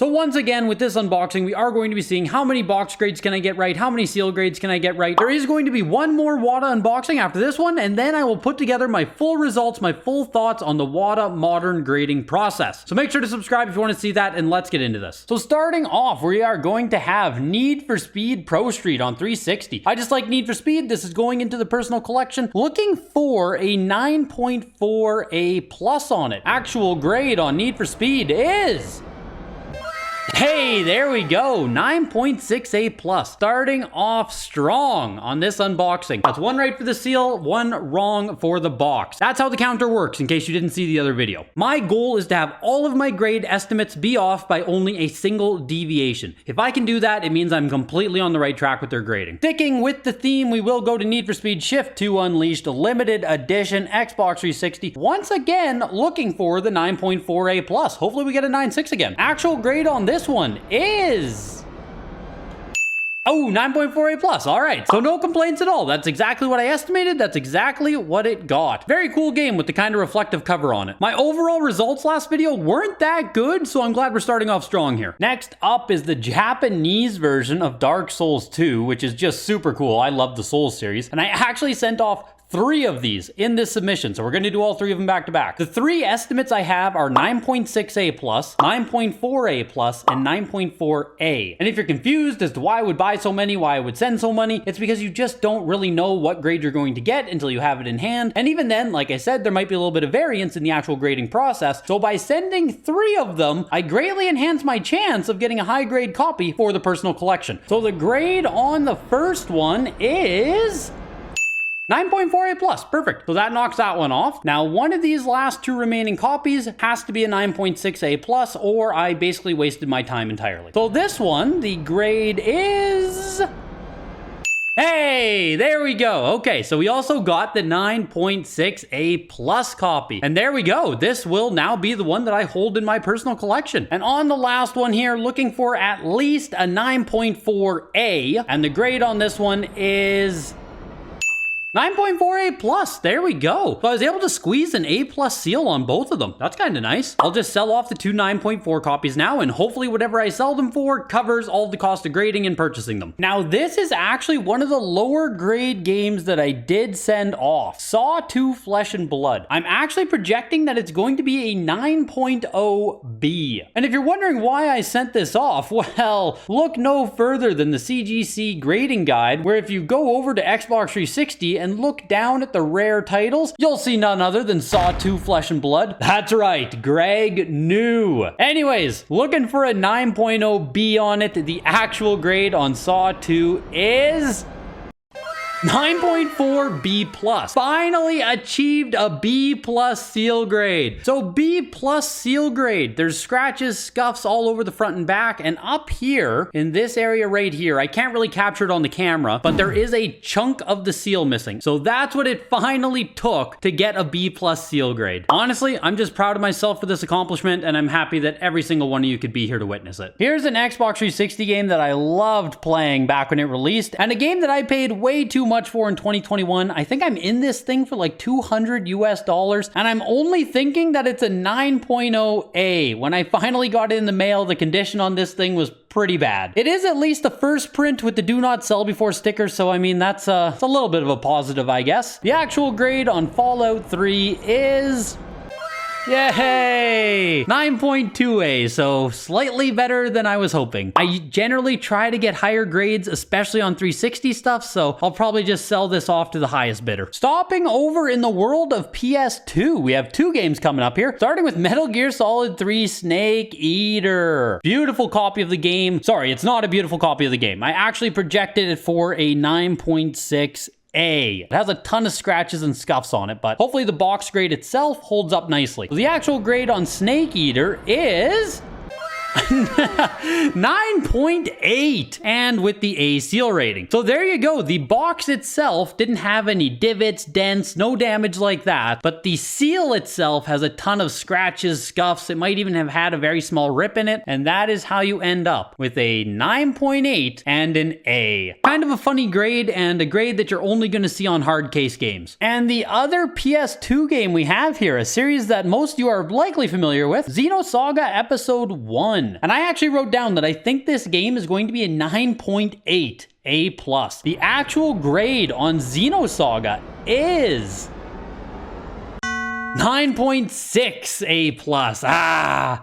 So once again, with this unboxing, we are going to be seeing how many box grades can I get right, how many seal grades can I get right. There is going to be one more WATA unboxing after this one, and then I will put together my full results, my full thoughts on the WATA modern grading process. So make sure to subscribe if you want to see that, and let's get into this. So starting off, we are going to have Need for Speed Pro Street on 360. I just like Need for Speed. This is going into the personal collection. Looking for a 9.4 A+ on it. Actual grade on Need for Speed is... Hey, there we go, 9.6 A+. Starting off strong on this unboxing. That's one right for the seal, one wrong for the box. That's how the counter works, in case you didn't see the other video. My goal is to have all of my grade estimates be off by only a single deviation. If I can do that, it means I'm completely on the right track with their grading. Sticking with the theme, we will go to Need for Speed Shift 2 Unleashed Limited Edition Xbox 360. Once again, looking for the 9.4 A+. Hopefully we get a 9.6 again. Actual grade on this one is... Oh, 9.4 A+. All right. So no complaints at all. That's exactly what I estimated. That's exactly what it got. Very cool game with the kind of reflective cover on it. My overall results last video weren't that good, so I'm glad we're starting off strong here. Next up is the Japanese version of Dark Souls 2, which is just super cool. I love the Souls series. And I actually sent off 3 of these in this submission, so we're going to do all 3 of them back to back. The 3 estimates I have are 9.6 A+, 9.4 A+, and 9.4 A. And if you're confused as to why I would buy so many, why I would send so many, it's because you just don't really know what grade you're going to get until you have it in hand. And even then, like I said, there might be a little bit of variance in the actual grading process. So by sending 3 of them, I greatly enhance my chance of getting a high grade copy for the personal collection. So the grade on the first one is... 9.4 A+, perfect. So that knocks that one off. Now, one of these last 2 remaining copies has to be a 9.6 A+, or I basically wasted my time entirely. So this one, the grade is... Hey, there we go. Okay, so we also got the 9.6 A+ copy. And there we go. This will now be the one that I hold in my personal collection. And on the last one here, looking for at least a 9.4 A. And the grade on this one is... 9.4 A+, there we go. So I was able to squeeze an A+ seal on both of them. That's kind of nice. I'll just sell off the 2 9.4 copies now, and hopefully whatever I sell them for covers all the cost of grading and purchasing them. Now, this is actually one of the lower grade games that I did send off. Saw 2 Flesh and Blood. I'm actually projecting that it's going to be a 9.0 B. And if you're wondering why I sent this off, well, look no further than the CGC grading guide, where if you go over to Xbox 360 and look down at the rare titles, you'll see none other than Saw 2 Flesh and Blood. That's right, Greg knew. Anyways, looking for a 9.0 B on it. The actual grade on Saw 2 is... 9.4 B+. Finally achieved a B+ seal grade. So B+ seal grade. There's scratches, scuffs all over the front and back, and up here in this area right here, I can't really capture it on the camera, but there is a chunk of the seal missing. So that's what it finally took to get a B+ seal grade. Honestly, I'm just proud of myself for this accomplishment, and I'm happy that every single one of you could be here to witness it. Here's an Xbox 360 game that I loved playing back when it released, and a game that I paid way too much for in 2021. I think I'm in this thing for like $200 US, and I'm only thinking that it's a 9.0 A. When I finally got it in the mail, the condition on this thing was pretty bad. It is at least the first print with the do not sell before sticker, so I mean, that's it's a little bit of a positive, I guess. The actual grade on Fallout 3 is... Yay! 9.2 A, so slightly better than I was hoping. I generally try to get higher grades, especially on 360 stuff, so I'll probably just sell this off to the highest bidder. Stopping over in the world of PS2, we have 2 games coming up here, starting with Metal Gear Solid 3 Snake Eater. Beautiful copy of the game. Sorry, it's not a beautiful copy of the game. I actually projected it for a 9.6 A. It has a ton of scratches and scuffs on it, but hopefully the box grade itself holds up nicely. So the actual grade on Snake Eater is... 9.8, and with the A seal rating. So there you go. The box itself didn't have any divots, dents, no damage like that, but the seal itself has a ton of scratches, scuffs. It might even have had a very small rip in it, and that is how you end up with a 9.8 and an A. Kind of a funny grade, and a grade that you're only going to see on hard case games. And the other PS2 game we have here, a series that most of you are likely familiar with, Xeno Saga Episode 1. 1. And I actually wrote down that I think this game is going to be a 9.8 A+. The actual grade on Xeno Saga is 9.6 A+.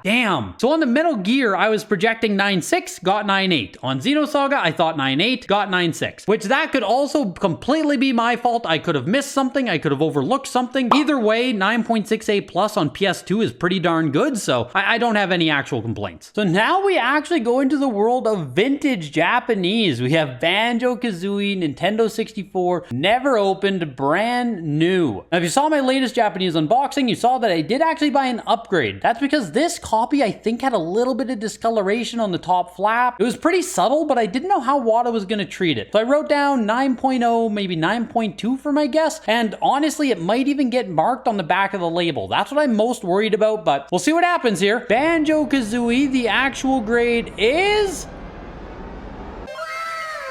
Damn. So on the Metal Gear, I was projecting 9.6, got 9.8. On Xeno Saga, I thought 9.8, got 9.6. Which that could also completely be my fault. I could have missed something. I could have overlooked something. Either way, 9.6 A+ on PS2 is pretty darn good. So I don't have any actual complaints. So now we actually go into the world of vintage Japanese. We have BanjoKazooie, Nintendo 64, never opened, brand new. Now, if you saw my latest Japanese unboxing, you saw that I did actually buy an upgrade. That's because this copy, I think, had a little bit of discoloration on the top flap. It was pretty subtle, but I didn't know how WATA was going to treat it. So I wrote down 9.0, maybe 9.2 for my guess. And honestly, it might even get marked on the back of the label. That's what I'm most worried about, but we'll see what happens here. BanjoKazooie, the actual grade is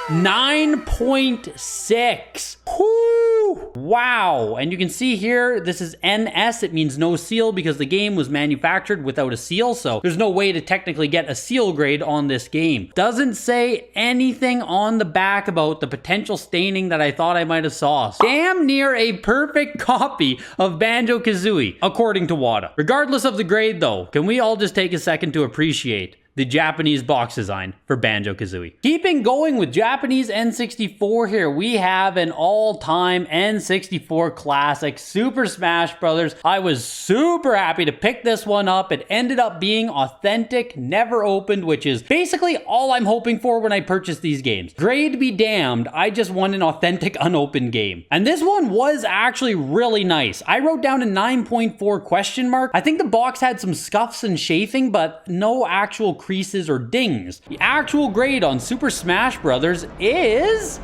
9.6. Whoo! Wow. And you can see here, this is NS. It means no seal because the game was manufactured without a seal. So there's no way to technically get a seal grade on this game. Doesn't say anything on the back about the potential staining that I thought I might have saw. Damn near a perfect copy of BanjoKazooie, according to WATA. Regardless of the grade though, can we all just take a second to appreciate the Japanese box design for BanjoKazooie? Keeping going with Japanese N64 here, we have an all-time N64 classic, Super Smash Bros. I was super happy to pick this one up. It ended up being authentic, never opened, which is basically all I'm hoping for when I purchase these games. Grade be damned, I just want an authentic unopened game. And this one was actually really nice. I wrote down a 9.4 question mark. I think the box had some scuffs and chafing, but no actual creases or dings. The actual grade on Super Smash Bros. Is...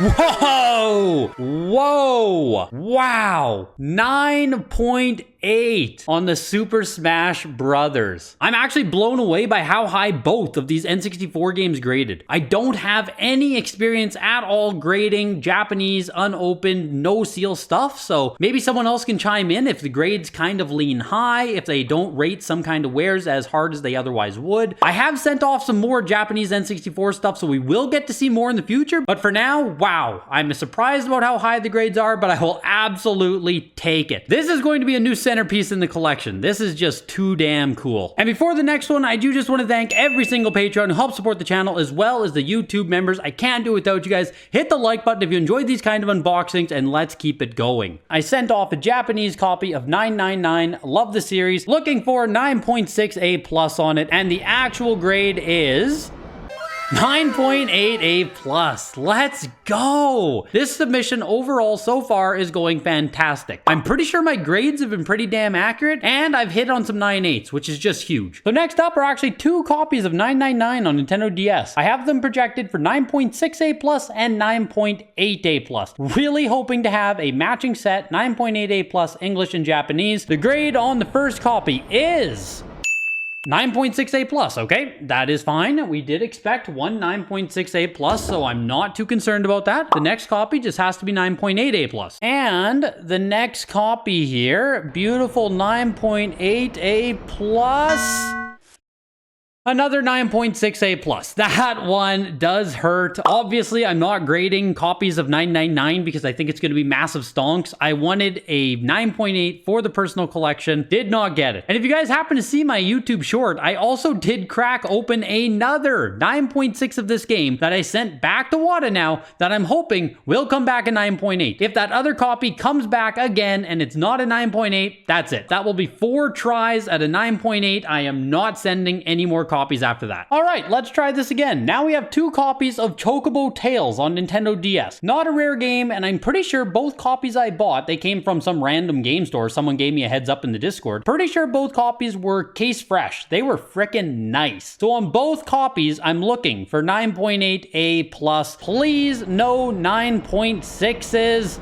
Whoa! Whoa! Wow! 9.8 on the Super Smash Brothers. I'm actually blown away by how high both of these N64 games graded. I don't have any experience at all grading Japanese, unopened, no seal stuff, so maybe someone else can chime in if the grades kind of lean high, if they don't rate some kind of wares as hard as they otherwise would. I have sent off some more Japanese N64 stuff, so we will get to see more in the future, but for now, wow. I'm surprised about how high the grades are, but I will absolutely take it. This is going to be a new centerpiece in the collection. This is just too damn cool. And before the next one, I do just want to thank every single Patreon who helps support the channel, as well as the YouTube members. I can't do it without you guys. Hit the like button if you enjoyed these kind of unboxings, and let's keep it going. I sent off a Japanese copy of 999. Love the series. Looking for 9.6 A+ on it, and the actual grade is 9.8 A+. Let's go. This submission overall so far is going fantastic. I'm pretty sure my grades have been pretty damn accurate, and I've hit on some 9.8s, which is just huge. So next up are actually two copies of 999 on Nintendo DS. I have them projected for 9.6 A+ and 9.8 A+. Really hoping to have a matching set, 9.8 A+ English and Japanese. The grade on the first copy is 9.6 A+, okay? That is fine. We did expect one 9.6 A+, so I'm not too concerned about that. The next copy just has to be 9.8 A+. And the next copy here, beautiful 9.8 A+. Another 9.6 A+. That one does hurt. Obviously, I'm not grading copies of 999 because I think it's going to be massive stonks. I wanted a 9.8 for the personal collection. Did not get it. And if you guys happen to see my YouTube short, I also did crack open another 9.6 of this game that I sent back to WATA now that I'm hoping will come back a 9.8. If that other copy comes back again and it's not a 9.8, that's it. That will be 4 tries at a 9.8. I am not sending any more copies after that. All right, let's try this again. Now we have 2 copies of Chocobo Tales on Nintendo DS. Not a rare game, and I'm pretty sure both copies I bought, they came from some random game store. Someone gave me a heads up in the Discord. Pretty sure both copies were case fresh. They were freaking nice. So on both copies, I'm looking for 9.8 A+. Please, no 9.6s.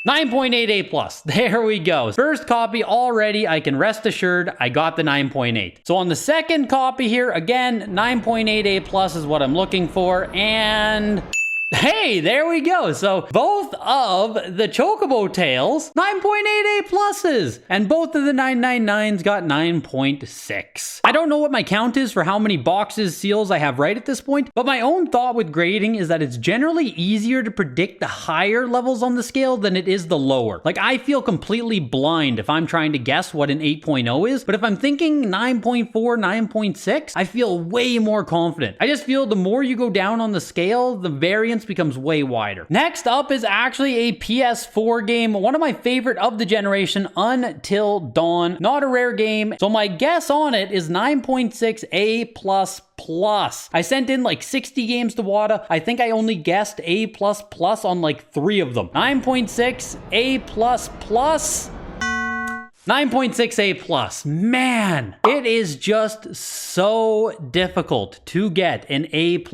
9.8 A+. There we go. First copy already, I can rest assured I got the 9.8. So on the second copy here, again, 9.8 A+ is what I'm looking for, and Hey, there we go. So both of the Chocobo Tails, 9.8 A pluses, and both of the 999s got 9.6. I don't know what my count is for how many boxes, seals I have right at this point, but my own thought with grading is that it's generally easier to predict the higher levels on the scale than it is the lower. Like, I feel completely blind if I'm trying to guess what an 8.0 is, but if I'm thinking 9.4, 9.6, I feel way more confident. I just feel the more you go down on the scale, the variance becomes way wider. Next up is actually a PS4 game, one of my favorite of the generation, Until Dawn. Not a rare game, so my guess on it is 9.6 A++. I sent in like 60 games to WATA. I think I only guessed A++ on like 3 of them. 9.6 A++. 9.6 A plus. Man, it is just so difficult to get an A++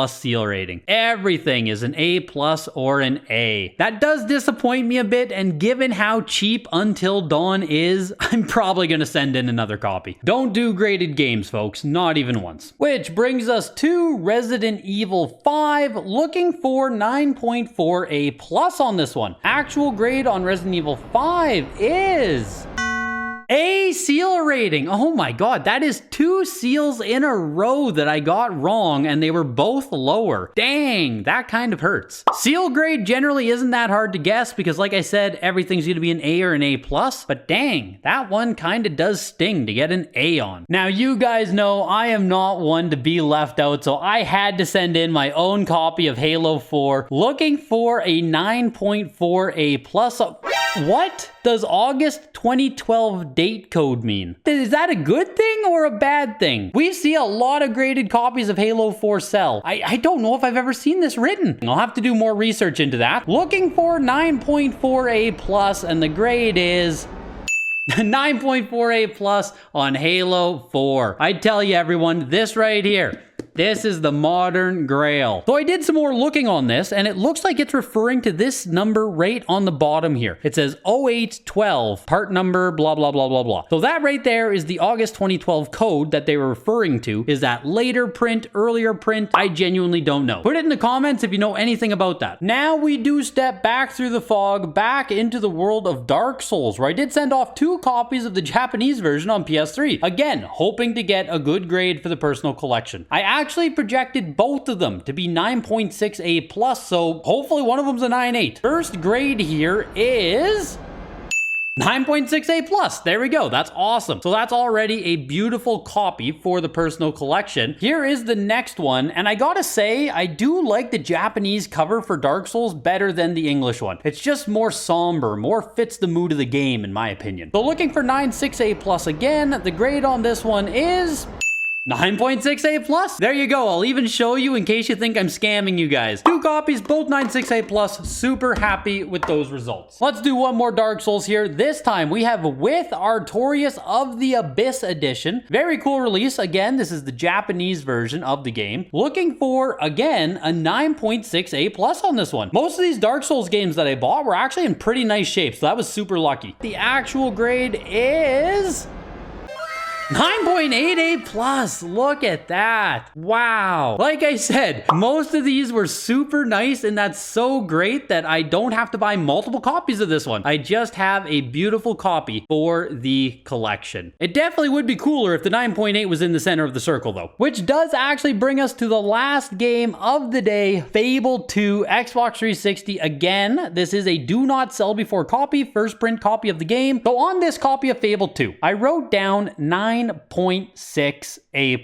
seal rating. Everything is an A+ or an A. That does disappoint me a bit, and given how cheap Until Dawn is, I'm probably gonna send in another copy. Don't do graded games, folks, not even once. Which brings us to Resident Evil 5, looking for 9.4 A plus on this one. Actual grade on Resident Evil 5 is A seal rating. Oh my god, that is 2 seals in a row that I got wrong, and they were both lower. Dang, that kind of hurts. Seal grade generally isn't that hard to guess because, like I said, everything's gonna be an A or an A+, but dang, that one kind of does sting to get an A on. Now, you guys know I am not one to be left out, so I had to send in my own copy of Halo 4, looking for a 9.4 A+. What does August 2012 date code mean? Is that a good thing or a bad thing? We see a lot of graded copies of Halo 4 sell. I don't know if I've ever seen this written. I'll have to do more research into that. Looking for 9.4 A+, and the grade is 9.4 A+ on Halo 4. I tell you, everyone, this right here, this is the modern grail. So I did some more looking on this, and it looks like it's referring to this number right on the bottom here. It says 0812, part number, blah, blah, blah, blah, blah. So that right there is the August 2012 code that they were referring to. Is that later print, earlier print? I genuinely don't know. Put it in the comments if you know anything about that. Now we do step back through the fog, back into the world of Dark Souls, where I did send off 2 copies of the Japanese version on PS3. Again, hoping to get a good grade for the personal collection. I actually projected both of them to be 9.6 A+, so hopefully one of them's a 9.8. First grade here is 9.6 A+. There we go. That's awesome. So that's already a beautiful copy for the personal collection. Here is the next one, and I gotta say, I do like the Japanese cover for Dark Souls better than the English one. It's just more somber, more fits the mood of the game, in my opinion. So looking for 9.6 A+ again. The grade on this one is 9.6 A+. There you go. I'll even show you in case you think I'm scamming you guys. 2 copies, both 9.6 A+. Super happy with those results. Let's do one more Dark Souls here. This time we have With Artorias of the Abyss edition. Very cool release. Again, this is the Japanese version of the game. Looking for, again, a 9.6 A+ on this one. Most of these Dark Souls games that I bought were actually in pretty nice shape, so that was super lucky. The actual grade is 9.8 A+. Look at that. Wow. Like I said, most of these were super nice, and that's so great that I don't have to buy multiple copies of this one. I just have a beautiful copy for the collection. It definitely would be cooler if the 9.8 was in the center of the circle though. Which does actually bring us to the last game of the day, Fable II, Xbox 360. Again, this is a do not sell before copy, first print copy of the game. So on this copy of Fable II, I wrote down 9.6 A+.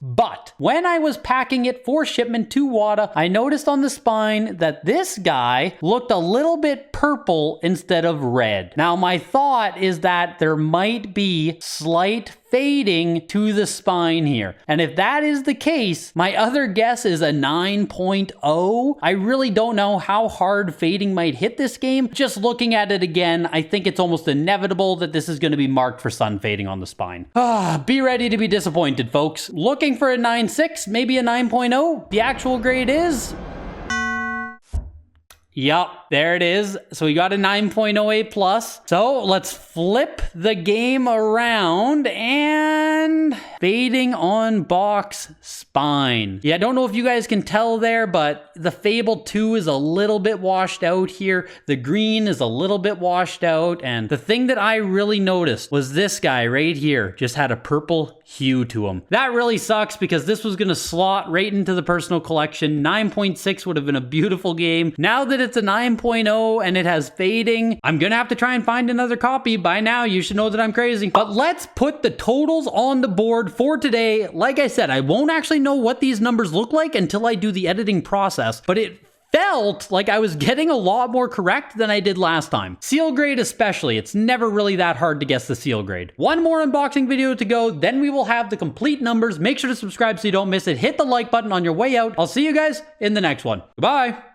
But when I was packing it for shipment to WATA, I noticed on the spine that this guy looked a little bit purple instead of red. Now, my thought is that there might be slight fading to the spine here. And if that is the case, my other guess is a 9.0. I really don't know how hard fading might hit this game. Just looking at it again, I think it's almost inevitable that this is going to be marked for sun fading on the spine. Be ready to be disappointed, folks. Looking for a 9.6, maybe a 9.0. The actual grade is... Yup, there it is. So we got a 9.0 A+. So let's flip the game around and and fading on box spine. Yeah, I don't know if you guys can tell there, but the Fable 2 is a little bit washed out here. The green is a little bit washed out. And the thing that I really noticed was this guy right here just had a purple hue to him. That really sucks because this was going to slot right into the personal collection. 9.6 would have been a beautiful game. Now that it's a 9.0 and it has fading, I'm going to have to try and find another copy. By now, you should know that I'm crazy. But let's put the totals on the board for today. Like I said, I won't actually know what these numbers look like until I do the editing process, but it felt like I was getting a lot more correct than I did last time. Seal grade especially, it's never really that hard to guess the seal grade. One more unboxing video to go, then we will have the complete numbers. Make sure to subscribe so you don't miss it. Hit the like button on your way out. I'll see you guys in the next one. Goodbye.